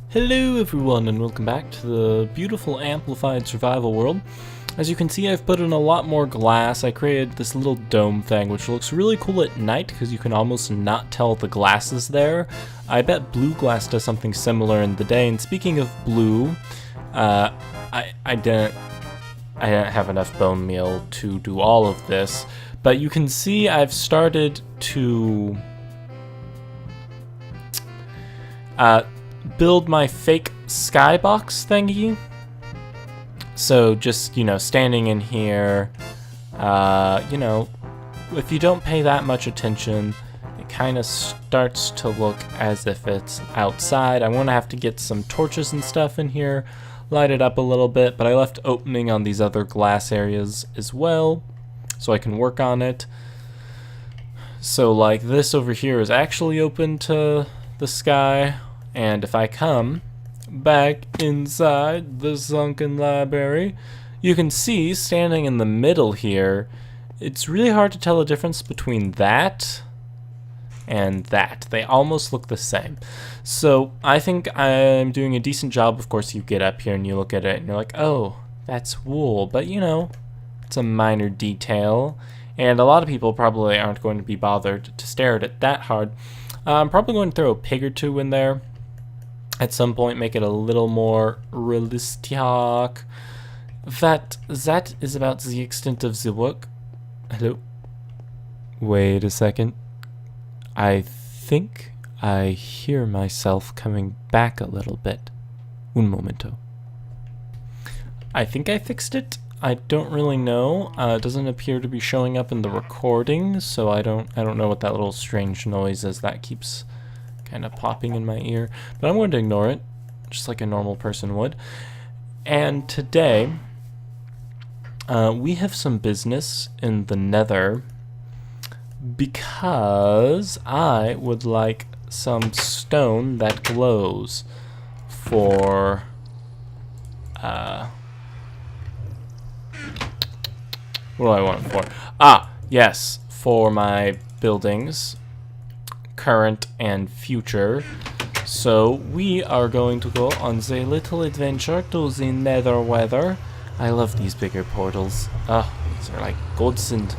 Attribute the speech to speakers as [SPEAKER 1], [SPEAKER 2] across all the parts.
[SPEAKER 1] Hello everyone and welcome back to the beautiful amplified survival world. As you can see, I've put in a lot more glass. I created this little dome thing which looks really cool at night because you can almost not tell the glass is there. I bet blue glass does something similar in the day, and speaking of blue, I didn't have enough bone meal to do all of this, but you can see I've started to build my fake skybox thingy. So just, standing in here, if you don't pay that much attention, it kind of starts to look as if it's outside. I'm going to have to get some torches and stuff in here, light it up a little bit, but I left opening on these other glass areas as well, so I can work on it. So like this over here is actually open to the sky. And if I come back inside the sunken library, you can see standing in the middle here, it's really hard to tell the difference between that and that. They almost look the same. So I think I'm doing a decent job. Of course, you get up here and you look at it and you're like, oh, that's wool. But it's a minor detail. And a lot of people probably aren't going to be bothered to stare at it that hard. I'm probably going to throw a pig or two in there at some point, make it a little more realistic. That is about the extent of the work. Hello? Wait a second. I think I hear myself coming back a little bit. Un momento. I think I fixed it. I don't really know. It doesn't appear to be showing up in the recording, so I don't know what that little strange noise is that keeps kind of popping in my ear, but I'm going to ignore it just like a normal person would. And today we have some business in the Nether because I would like some stone that glows for what do I want it for? Yes, for my buildings, current and future. So we are going to go on the little adventure to the Nether weather. I love these bigger portals. These are like godsend.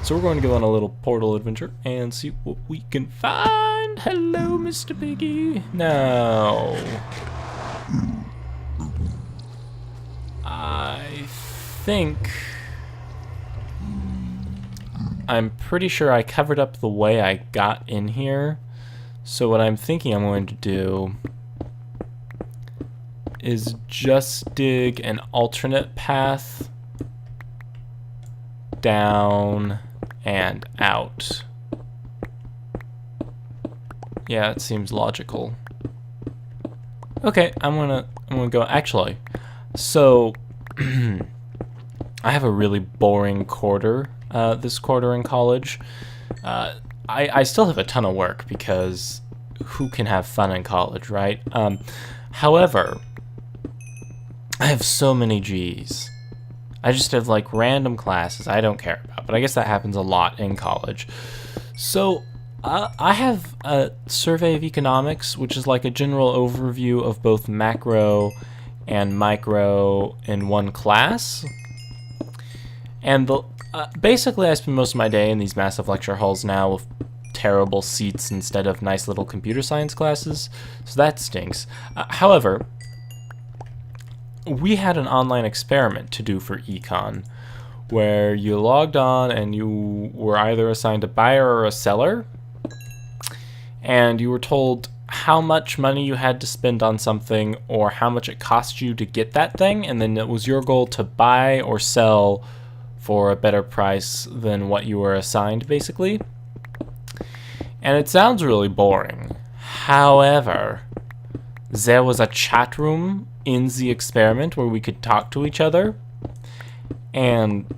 [SPEAKER 1] So we're going to go on a little portal adventure and see what we can find. Hello, Mr. Piggy. Now, I'm pretty sure I covered up the way I got in here. So what I'm thinking I'm going to do is just dig an alternate path down and out. Yeah, it seems logical. Okay, I'm gonna go. Actually, so I have a really boring quarter. This quarter in college. I still have a ton of work because who can have fun in college, right? However, I have so many G's. I just have like random classes I don't care about, but I guess that happens a lot in college. So I have a survey of economics, which is like a general overview of both macro and micro in one class. And basically I spend most of my day in these massive lecture halls now with terrible seats instead of nice little computer science classes, so that stinks. However, we had an online experiment to do for econ where you logged on and you were either assigned a buyer or a seller, and you were told how much money you had to spend on something or how much it cost you to get that thing, and then it was your goal to buy or sell for a better price than what you were assigned, basically. And it sounds really boring. However, there was a chat room in the experiment where we could talk to each other, and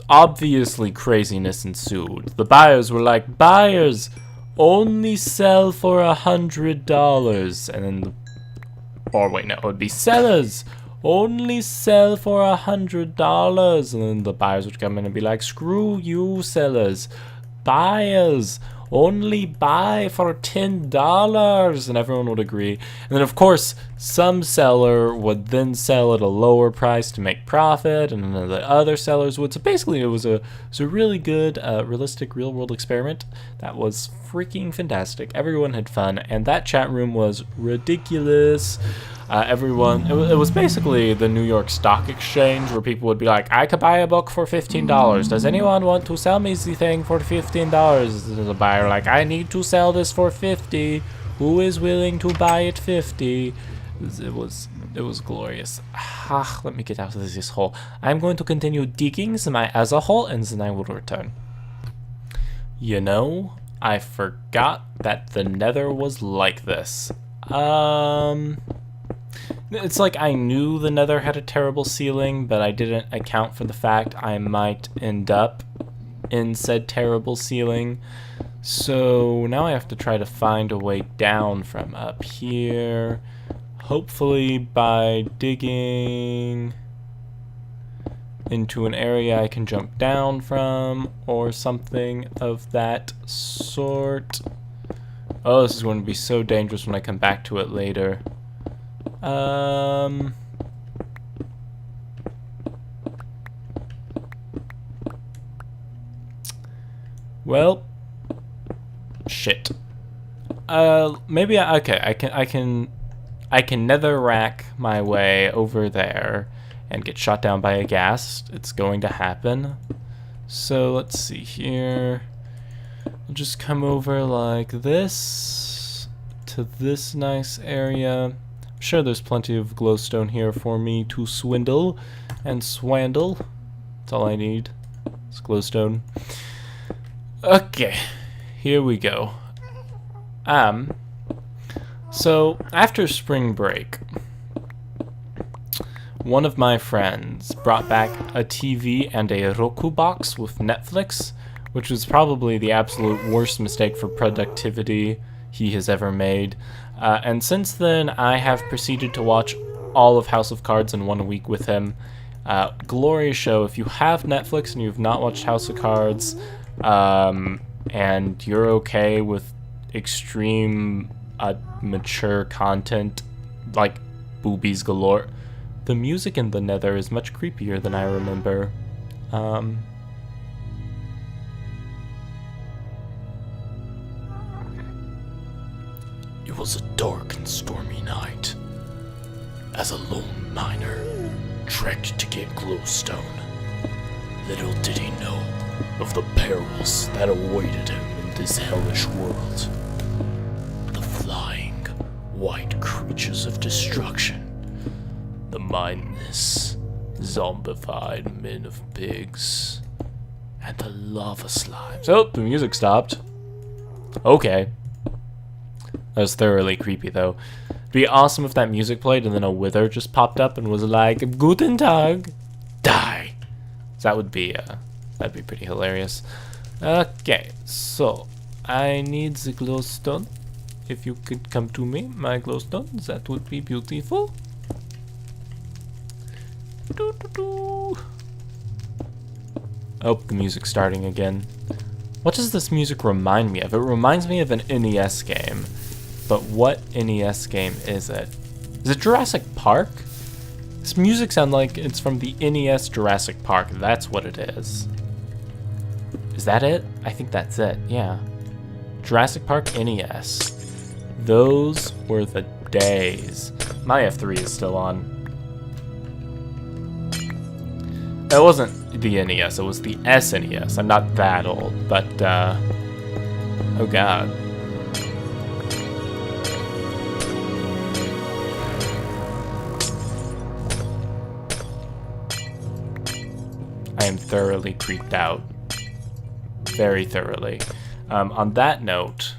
[SPEAKER 1] obviously craziness ensued. The buyers were like, buyers, only sell for $100. And then, or wait, no, it would be sellers, only sell for $100. And then the buyers would come in and be like, screw you sellers. Buyers, only buy for $10, and everyone would agree. And then of course some seller would then sell at a lower price to make profit, and then the other sellers would. So basically it was a really good realistic real world experiment that was freaking fantastic. Everyone had fun, and that chat room was ridiculous. It was basically the New York Stock Exchange, where people would be like, I could buy a book for $15. Does anyone want to sell me the thing for $15? The buyer like, I need to sell this for $50. Who is willing to buy it $50? It was glorious. Let me get out of this hole. I'm going to continue digging as a hole, and then I will return. You know, I forgot that the Nether was like this. It's like I knew the Nether had a terrible ceiling, but I didn't account for the fact I might end up in said terrible ceiling. So now I have to try to find a way down from up here. Hopefully by digging into an area I can jump down from, or something of that sort. Oh, this is going to be so dangerous when I come back to it later. Well, shit. Maybe I can nether rack my way over there and get shot down by a ghast. It's going to happen. So let's see here. I'll just come over like this to this nice area. I'm sure there's plenty of glowstone here for me to swindle and swandle. That's all I need. It's glowstone. Okay, here we go. So after spring break, one of my friends brought back a TV and a Roku box with Netflix, which was probably the absolute worst mistake for productivity he has ever made. And since then, I have proceeded to watch all of House of Cards in 1 week with him. Glorious show. If you have Netflix and you've not watched House of Cards, and you're okay with extreme mature content like boobies galore, the music in the Nether is much creepier than I remember. It was a dark and stormy night as a lone miner trekked to get glowstone. Little did he know of the perils that awaited him in this hellish world. The flying, white creatures of destruction. The mindless, zombified men of pigs. And the lava slimes. Oh, the music stopped. Okay. That was thoroughly creepy, though. It'd be awesome if that music played and then a wither just popped up and was like, Guten Tag, die. So that would be, that'd be pretty hilarious. Okay, so I need the glowstone. If you could come to me, my glowstone, that would be beautiful. Oh, the music's starting again. What does this music remind me of? It reminds me of an NES game. But what NES game is it? Is it Jurassic Park? This music sounds like it's from the NES Jurassic Park. That's what it is. Is that it? I think that's it, yeah. Jurassic Park NES. Those were the days. My F3 is still on. It wasn't the NES, it was the SNES. I'm not that old, but, oh god. I am thoroughly creeped out. Very thoroughly. On that note,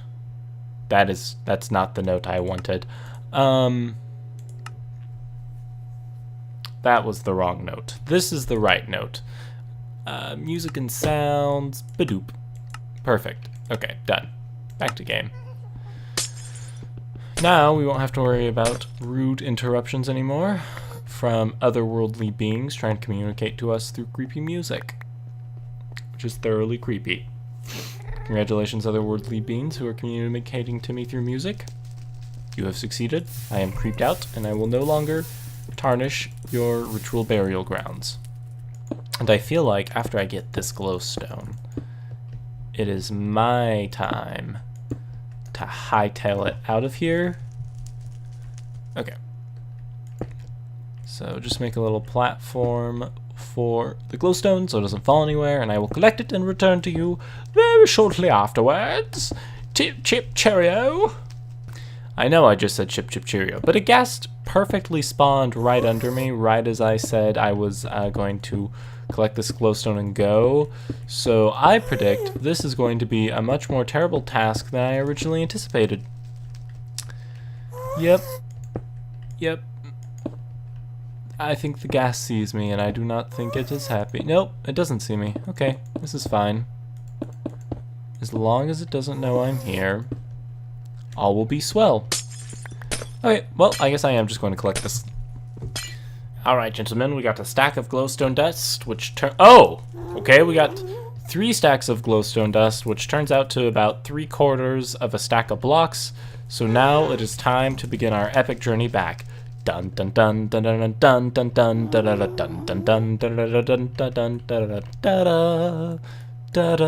[SPEAKER 1] that's not the note I wanted. That was the wrong note. This is the right note. Music and sounds. Badoop. Perfect. Okay, done. Back to game. Now we won't have to worry about rude interruptions anymore from otherworldly beings trying to communicate to us through creepy music, which is thoroughly creepy. Congratulations, otherworldly beings who are communicating to me through music. You have succeeded. I am creeped out, and I will no longer tarnish your ritual burial grounds. And I feel like after I get this glowstone, it is my time to hightail it out of here. Okay. So just make a little platform for the glowstone so it doesn't fall anywhere, and I will collect it and return to you very shortly afterwards. Chip chip cheerio. I know I just said chip chip cheerio, but a ghast perfectly spawned right under me, right as I said I was going to collect this glowstone and go. So I predict this is going to be a much more terrible task than I originally anticipated. Yep. Yep. I think the ghast sees me, and I do not think it is happy. Nope, it doesn't see me. Okay, this is fine. As long as it doesn't know I'm here, all will be swell. Okay, well, I guess I am just going to collect this. Alright, gentlemen, we got a stack of glowstone dust, which oh! Okay, we got 3 stacks of glowstone dust, which turns out to about 3/4 of a stack of blocks. So now it is time to begin our epic journey back. Dun dun dun dun dun dun dun dun dun dun dun dun dun dun dun dun dun dun da da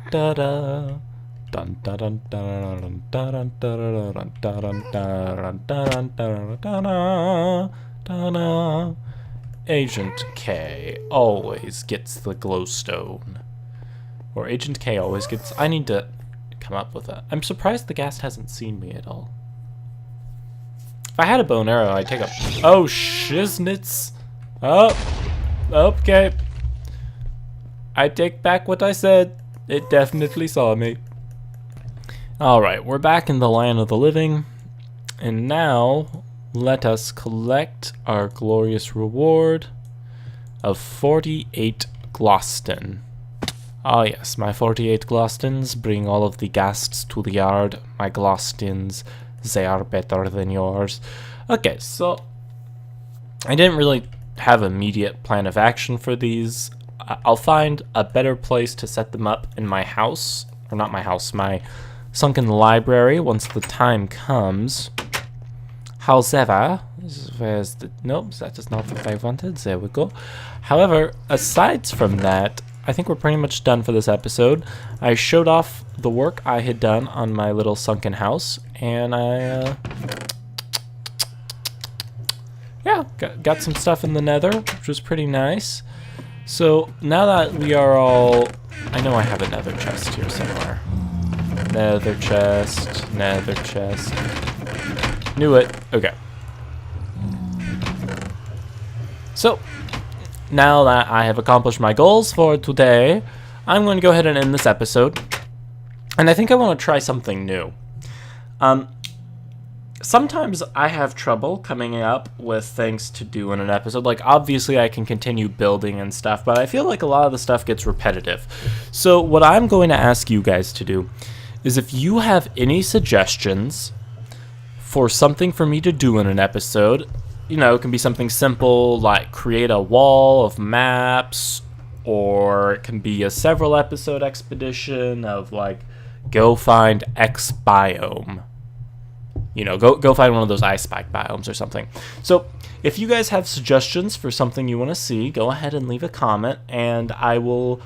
[SPEAKER 1] da da. Dun dun dun dun dun dun dun dun. Agent K always gets the glowstone. Or Agent K always gets. I need to come up with that. I'm surprised the ghast hasn't seen me at all. If I had a bow and arrow, I'd take a. Oh, shiznits. Oh, okay. I take back what I said. It definitely saw me. Alright, we're back in the land of the living. And now, let us collect our glorious reward of 48 glowstone. Ah yes, my 48 glowstones bring all of the ghasts to the yard. My glowstones, they are better than yours. Okay, so I didn't really have an immediate plan of action for these. I'll find a better place to set them up in my house, or not my house, my sunken library once the time comes. However, where's the, nope, that is not what I wanted. There we go. However, aside from that, I think we're pretty much done for this episode. I showed off the work I had done on my little sunken house, and I, yeah, got some stuff in the nether, which was pretty nice. So now that we are all, I know I have a nether chest here somewhere. Nether chest, nether chest. Knew it. Okay. So, now that I have accomplished my goals for today, I'm going to go ahead and end this episode. And I think I want to try something new. Sometimes I have trouble coming up with things to do in an episode. Like, obviously I can continue building and stuff, but I feel like a lot of the stuff gets repetitive. So what I'm going to ask you guys to do is, if you have any suggestions for something for me to do in an episode, you know, it can be something simple like create a wall of maps, or it can be a several episode expedition of like go find X biome. You know, go find one of those ice spike biomes or something. So if you guys have suggestions for something you want to see, go ahead and leave a comment, and I will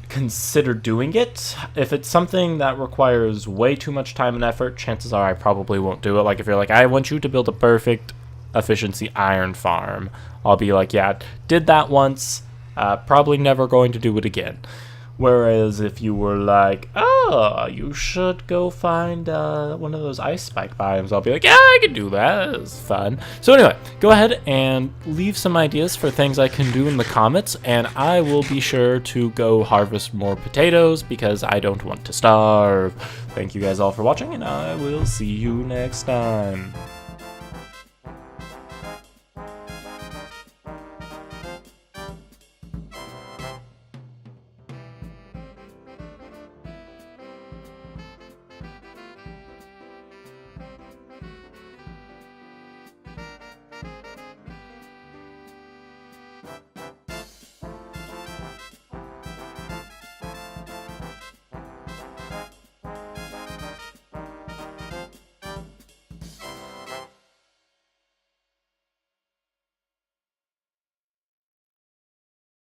[SPEAKER 1] consider doing it. If it's something that requires way too much time and effort, chances are I probably won't do it. Like if you're like, I want you to build a perfect efficiency iron farm, I'll be like, yeah, did that once, probably never going to do it again. Whereas if you were like, oh, you should go find one of those ice spike biomes, I'll be like, yeah, I can do that. It's fun. So anyway, go ahead and leave some ideas for things I can do in the comments, and I will be sure to go harvest more potatoes because I don't want to starve. Thank you guys all for watching, and I will see you next time.